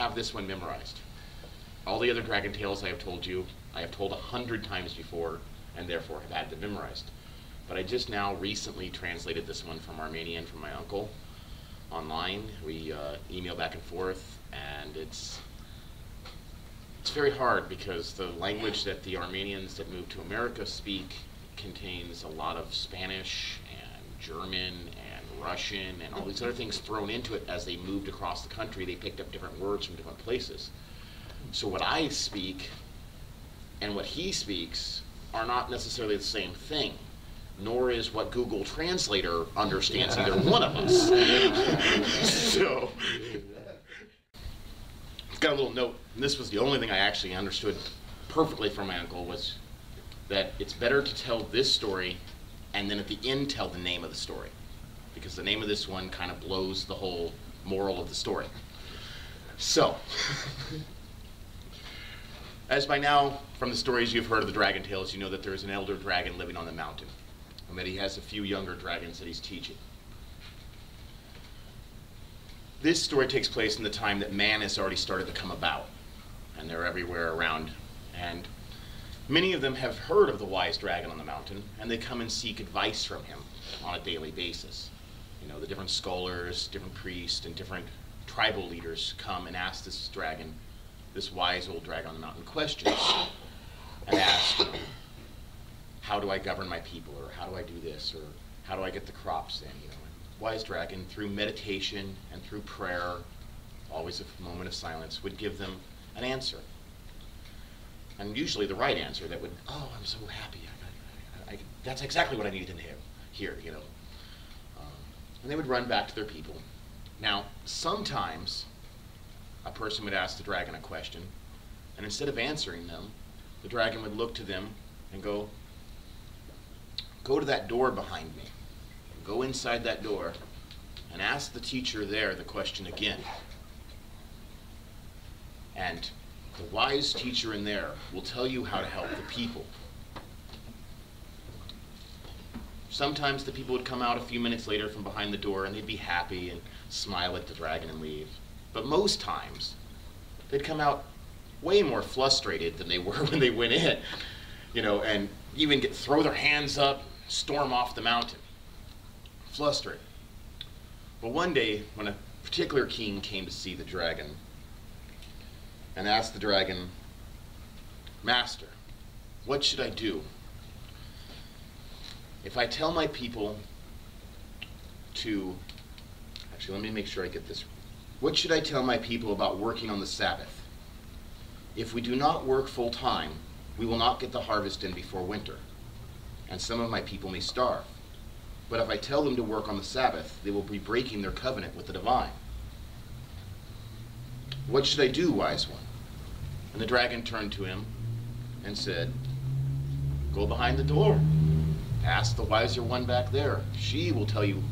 have this one memorized. All the other dragon tales I have told you, I have told 100 times before, and therefore have had them memorized. But I just now recently translated this one from Armenian from my uncle online. We email back and forth, and it's very hard because the language that the Armenians that moved to America speak contains a lot of Spanish and German and Russian and all these other things thrown into it. As they moved across the country, they picked up different words from different places. So what I speak and what he speaks are not necessarily the same thing, nor is what Google Translator understands either one of us. So, I've got a little note, and this was the only thing I actually understood perfectly from my uncle, was that it's better to tell this story and then at the end tell the name of the story, because the name of this one kind of blows the whole moral of the story. So, as by now, from the stories you've heard of the dragon tales, you know that there is an elder dragon living on the mountain, and that he has a few younger dragons that he's teaching. This story takes place in the time that man has already started to come about, and they're everywhere around, and many of them have heard of the wise dragon on the mountain, and they come and seek advice from him on a daily basis. You know, the different scholars, different priests, and different tribal leaders come and ask this dragon, this wise old dragon on the mountain, questions, and ask, how do I govern my people, or how do I do this, or how do I get the crops in, you know. And wise dragon, through meditation and through prayer, always a moment of silence, would give them an answer. And usually the right answer that would, oh, I'm so happy, that's exactly what I needed to hear, you know. And they would run back to their people. Now, sometimes a person would ask the dragon a question, and instead of answering them, the dragon would look to them and go to that door behind me. Go inside that door and ask the teacher there the question again. And the wise teacher in there will tell you how to help the people. Sometimes the people would come out a few minutes later from behind the door, and they'd be happy and smile at the dragon and leave. But most times, they'd come out way more frustrated than they were when they went in, you know, and even throw their hands up, storm off the mountain, frustrated. But one day, when a particular king came to see the dragon and asked the dragon, Master, what should I do if I tell my people to, actually let me make sure I get this, what should I tell my people about working on the Sabbath? If we do not work full time, we will not get the harvest in before winter, and some of my people may starve. But if I tell them to work on the Sabbath, they will be breaking their covenant with the divine. What should I do, wise one? And the dragon turned to him and said, go behind the door. Ask the wiser one back there. She will tell you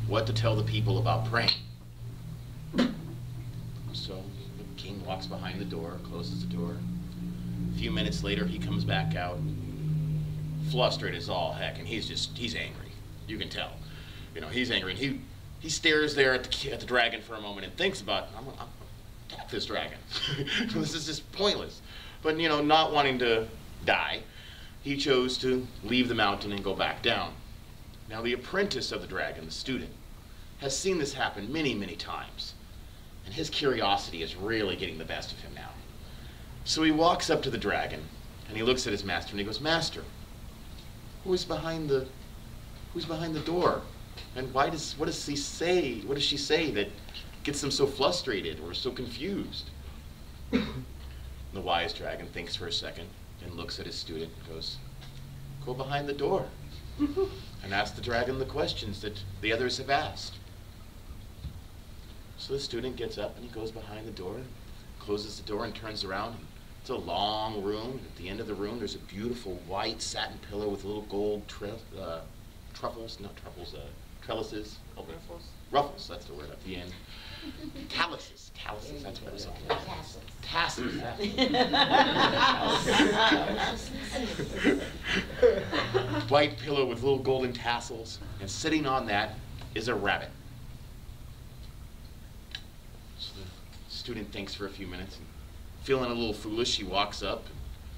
what to tell the people about praying. So the king walks behind the door, closes the door. A few minutes later, he comes back out, flustered as all heck, and he's angry. You can tell. You know, he's angry, and he stares there at the dragon for a moment and thinks about, I'm gonna attack this dragon. This is just pointless. But, you know, not wanting to die, he chose to leave the mountain and go back down. Now, the apprentice of the dragon, the student, has seen this happen many, many times, and his curiosity is really getting the best of him now. So he walks up to the dragon, and he looks at his master, and he goes, Master, who's behind the door? And what does she say that gets them so frustrated or so confused? The wise dragon thinks for a second and looks at his student and goes, go behind the door and ask the dragon the questions that the others have asked. So the student gets up and he goes behind the door, closes the door and turns around. It's a long room. At the end of the room, there's a beautiful white satin pillow with little gold trellises. Oh, ruffles, that's the word at the end. Taluses, that's what I was looking at. Tassels. White pillow with little golden tassels, and sitting on that is a rabbit. So the student thinks for a few minutes, and feeling a little foolish, he walks up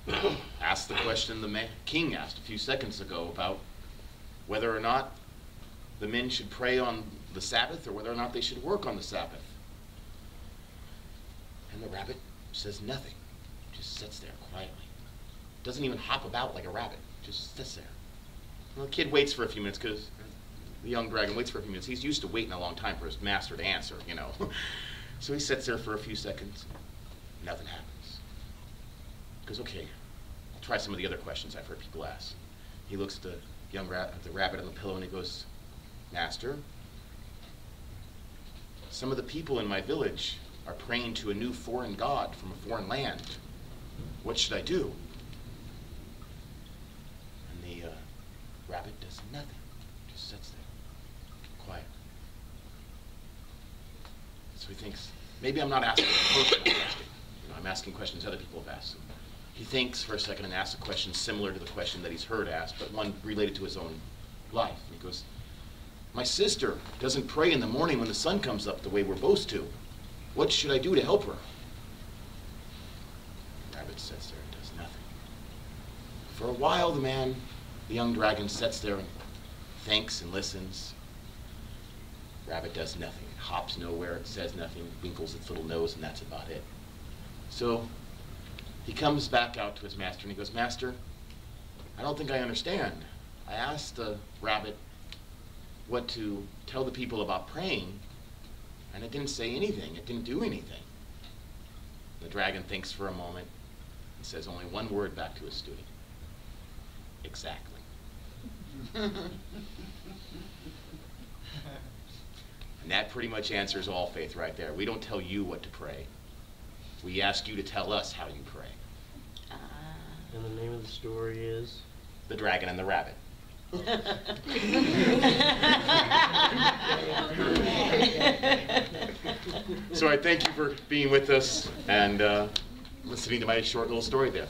and asks the question the king asked a few seconds ago about whether or not the men should pray on the Sabbath or whether or not they should work on the Sabbath. And the rabbit says nothing, just sits there quietly. Doesn't even hop about like a rabbit, just sits there. Well, the kid waits for a few minutes because the young dragon waits for a few minutes. He's used to waiting a long time for his master to answer, you know. So he sits there for a few seconds. Nothing happens. He goes, okay, I'll try some of the other questions I've heard people ask. He looks at the young the rabbit on the pillow and he goes, Master, some of the people in my village are praying to a new foreign god from a foreign land. What should I do? And the rabbit does nothing, just sits there, quiet. So he thinks, maybe I'm not asking a personal question. You know, I'm asking questions other people have asked. So he thinks for a second and asks a question similar to the question that he's heard asked, but one related to his own life. And he goes, my sister doesn't pray in the morning when the sun comes up the way we're supposed to. What should I do to help her? The rabbit sits there and does nothing. For a while, the young dragon sits there and thinks and listens. Rabbit does nothing. It hops nowhere, it says nothing, winkles its little nose, and that's about it. So he comes back out to his master and he goes, Master, I don't think I understand. I asked the rabbit what to tell the people about praying, and it didn't say anything. It didn't do anything. The dragon thinks for a moment and says only one word back to his student. Exactly. And that pretty much answers all faith right there. We don't tell you what to pray. We ask you to tell us how you pray. And the name of the story is? The Dragon and the Rabbit. So I thank you for being with us and listening to my short little story there.